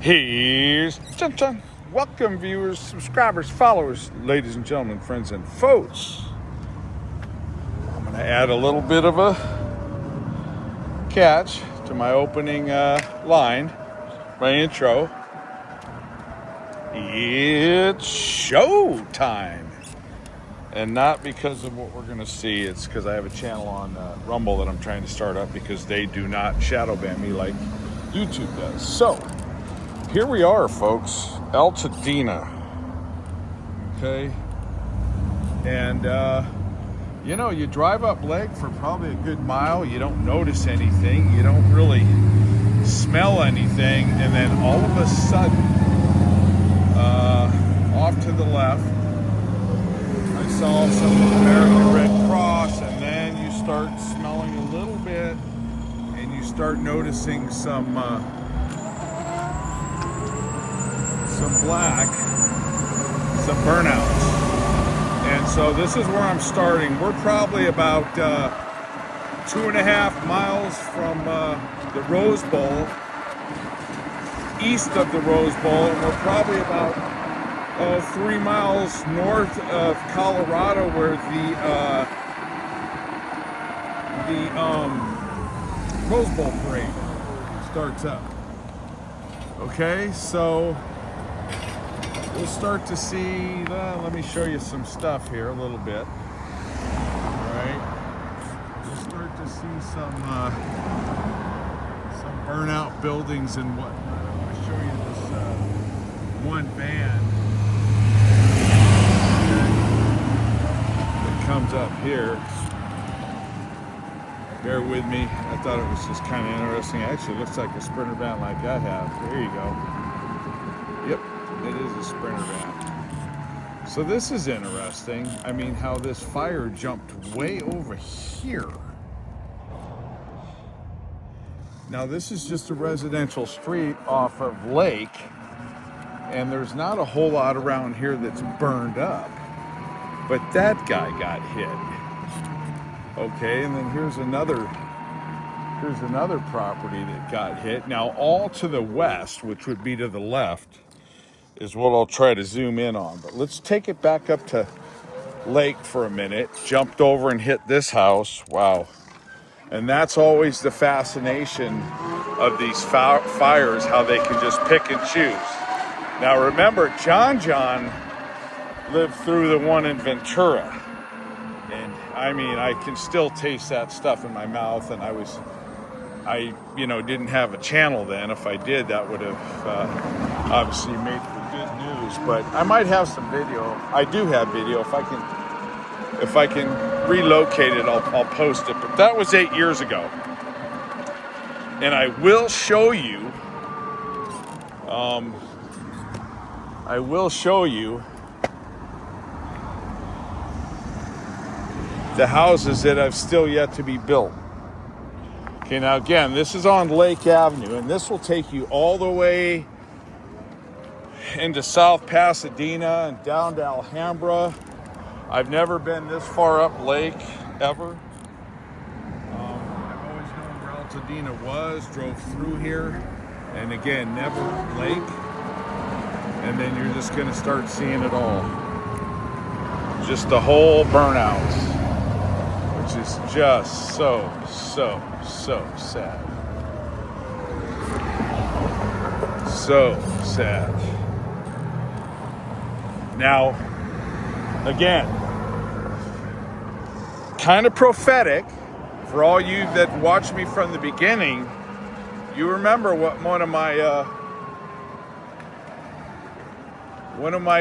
Here's Chun Chun. Welcome, viewers, subscribers, followers, ladies and gentlemen, friends and foes. I'm going to add a little bit of a catch to my opening line, my intro. It's show time. And not because of what we're going to see. It's because I have a channel on Rumble that I'm trying to start up because they do not shadow ban me like YouTube does. So, here we are, folks. Altadena. Okay? And, you drive up lake for probably a good mile. You don't notice anything. You don't really smell anything. And then all of a sudden, off to the left, I saw some American Red Cross, and then you start smelling a little bit, and you start noticing some black, some burnouts. And so this is where I'm starting. We're probably about 2.5 miles from the Rose Bowl, east of the Rose Bowl, and we're probably about 3 miles north of Colorado, where the Rose Bowl parade starts up. Okay, so we'll start to see. Let me show you some stuff here a little bit. All right, we'll start to see some burnout buildings and whatnot. I'm going to show you this one van comes up here. Bear with me. I thought it was just kind of interesting. Actually, it looks like a Sprinter van like I have. There you go. Yep, it is a Sprinter van. So this is interesting. I mean, how this fire jumped way over here. Now, this is just a residential street off of Lake, and there's not a whole lot around here that's burned up. But that guy got hit. Okay, and then here's another property that got hit. Now, all to the west, which would be to the left, is what I'll try to zoom in on. But let's take it back up to Lake for a minute. Jumped over and hit this house. Wow. And that's always the fascination of these fires, how they can just pick and choose. Now, remember, John lived through the one in Ventura, and I mean, I can still taste that stuff in my mouth. And I didn't have a channel then. If I did, that would have obviously made for good news. But I might have some video. I do have video. If I can relocate it, I'll post it. But that was 8 years ago, and I will show you. The houses that have still yet to be built. Okay, now again, this is on Lake Avenue, and this will take you all the way into South Pasadena and down to Alhambra. I've never been this far up Lake, ever. I've always known where Altadena was, drove through here, and again, never Lake. And then you're just gonna start seeing it all. Just the whole burnouts. Which is just so sad. So sad. Now, again, kind of prophetic for all you that watched me from the beginning. You remember what one of my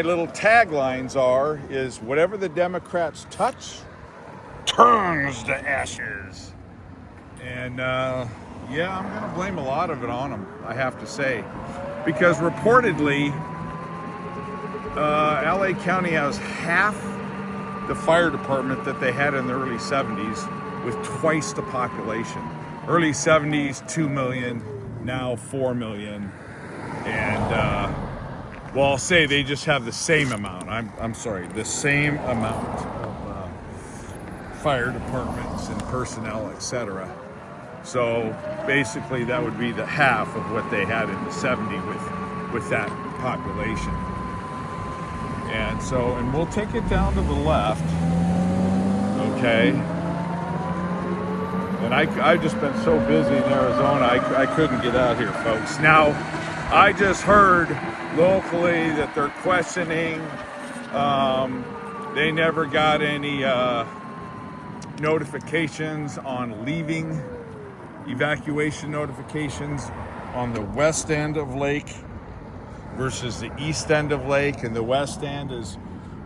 little taglines are is, whatever the Democrats touch turns to ashes. And I'm going to blame a lot of it on them, I have to say, because reportedly LA County has half the fire department that they had in the early 70s, with twice the population. Early 70s, 2 million, now 4 million. And I'll say they just have the same amount. I'm sorry, the same amount of fire departments and personnel, etc. So basically that would be the half of what they had in the 70s with that population. And so, and we'll take it down to the left, okay? And I've just been so busy in Arizona, I couldn't get out here, folks. Now, I just heard locally that they're questioning, they never got any notifications on leaving, evacuation notifications on the west end of Lake versus the east end of Lake. And the west end is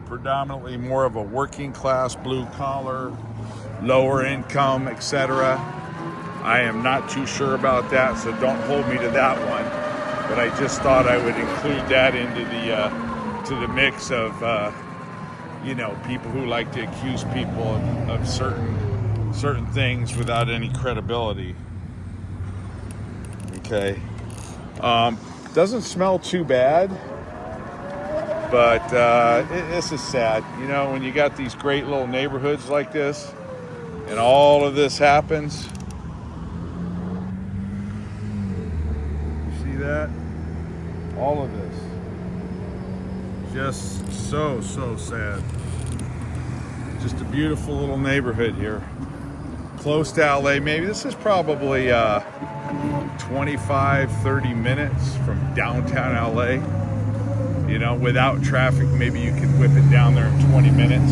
predominantly more of a working class, blue collar, lower income, etc. I am not too sure about that, so don't hold me to that one. But I just thought I would include that into the mix of people who like to accuse people of certain things without any credibility. Okay. Doesn't smell too bad, but this is sad. When you got these great little neighborhoods like this, and all of this happens. You see that? All of this. Just so sad. Just a beautiful little neighborhood here. Close to LA. Maybe this is probably 25, 30 minutes from downtown LA. Without traffic, maybe you could whip it down there in 20 minutes.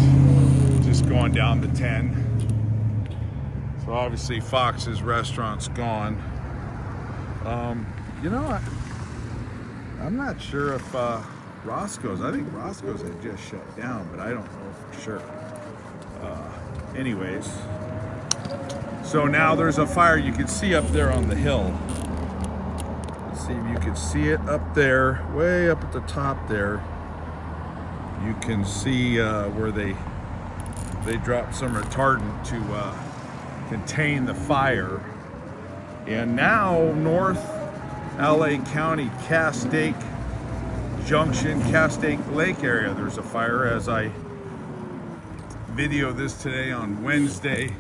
Just going down the 10. So obviously Fox's restaurant's gone. I'm not sure if Roscoe's, I think Roscoe's had just shut down, but I don't know for sure. Anyways, so now there's a fire you can see up there on the hill. Let's see if you can see it up there, way up at the top there. You can see where they dropped some retardant to contain the fire. And now North LA County, Castaic Junction, Castaic Lake area, there's a fire as I video this today on Wednesday,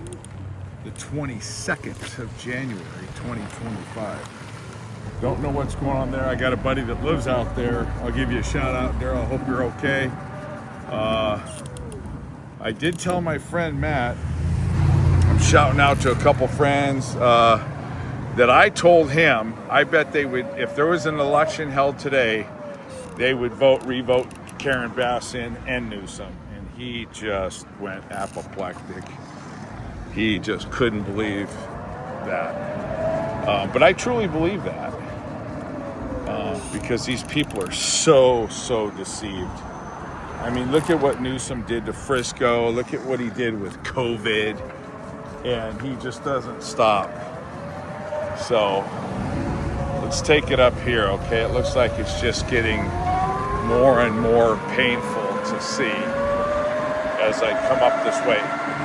the 22nd of January, 2025. Don't know what's going on there. I got a buddy that lives out there. I'll give you a shout out, Daryl. I hope you're okay. I did tell my friend Matt, I'm shouting out to a couple friends, that I told him, I bet they would, if there was an election held today, they would revote Karen Bass in and Newsom. And he just went apoplectic. He just couldn't believe that. But I truly believe that. Because these people are so deceived. I mean, look at what Newsom did to Frisco. Look at what he did with COVID. And he just doesn't stop. So let's take it up here, okay? It looks like it's just getting more and more painful to see as I come up this way.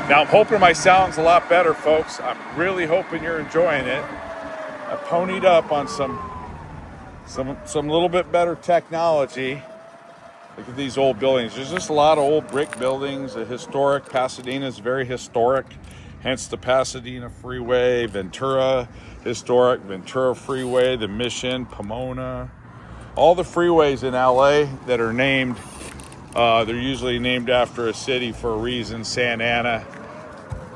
Now I'm hoping my sound's a lot better, folks. I'm really hoping you're enjoying it. I ponied up on some little bit better technology. Look at these old buildings. There's just a lot of old brick buildings. A historic, Pasadena is very historic. Hence the Pasadena Freeway, Ventura Historic, Ventura Freeway, the Mission, Pomona. All the freeways in LA that are named, they're usually named after a city for a reason. Santa Ana,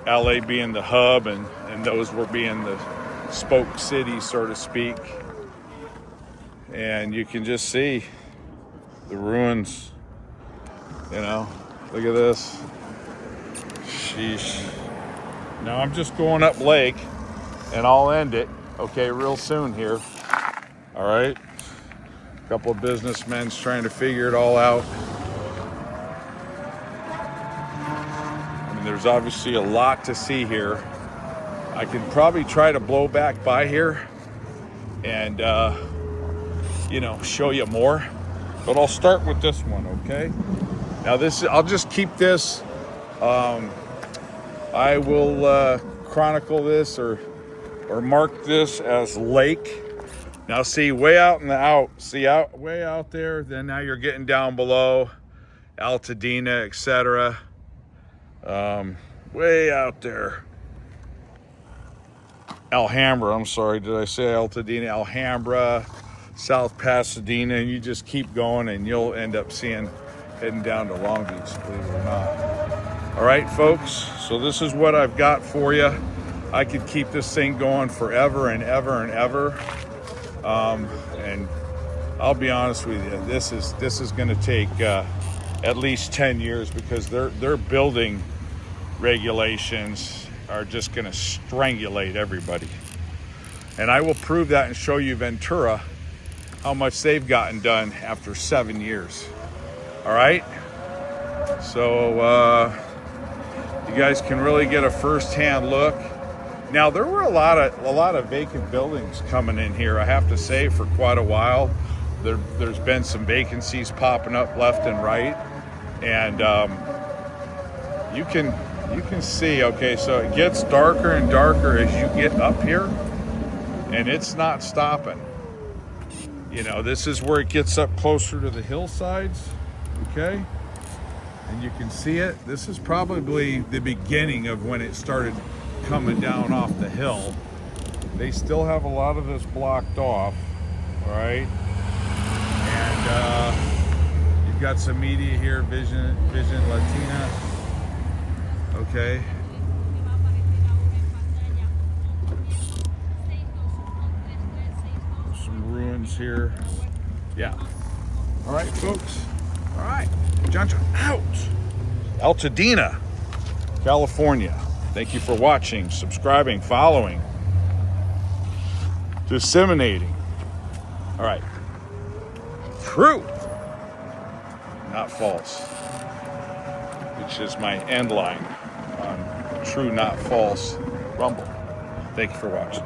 LA being the hub, and those were being the spoke cities, so to speak. And you can just see the ruins, look at this. Sheesh. Now I'm just going up lake, and I'll end it, okay, real soon here. All right. A couple of businessmen trying to figure it all out. I mean, there's obviously a lot to see here. I can probably try to blow back by here and, show you more. But I'll start with this one, okay? Now I'll just keep this. I will chronicle this or mark this as lake. Now see, way out way out there, then now you're getting down below Altadena, etc. Way out there. Alhambra, I'm sorry, did I say Altadena? Alhambra, South Pasadena, and you just keep going and you'll end up heading down to Long Beach, believe it or not. All right, folks, so this is what I've got for you. I could keep this thing going forever and ever and ever. And I'll be honest with you, this is going to take at least 10 years because their building regulations are just going to strangulate everybody. And I will prove that and show you Ventura how much they've gotten done after 7 years. All right, so you guys can really get a first-hand look. Now, there were a lot of vacant buildings coming in here, I have to say, for quite a while. There's been some vacancies popping up left and right, and you can see. Okay, so it gets darker and darker as you get up here, and it's not stopping. You know, this is where it gets up closer to the hillsides. Okay, and you can see it. This is probably the beginning of when it started coming down off the hill. They still have a lot of this blocked off, all right? And you've got some media here, Vision Latina, okay? Some ruins here, yeah. All right, folks, all right, John out. Altadena, California. Thank you for watching, subscribing, following, disseminating. All right. True, not false, which is my end line on True Not False Rumble. Thank you for watching.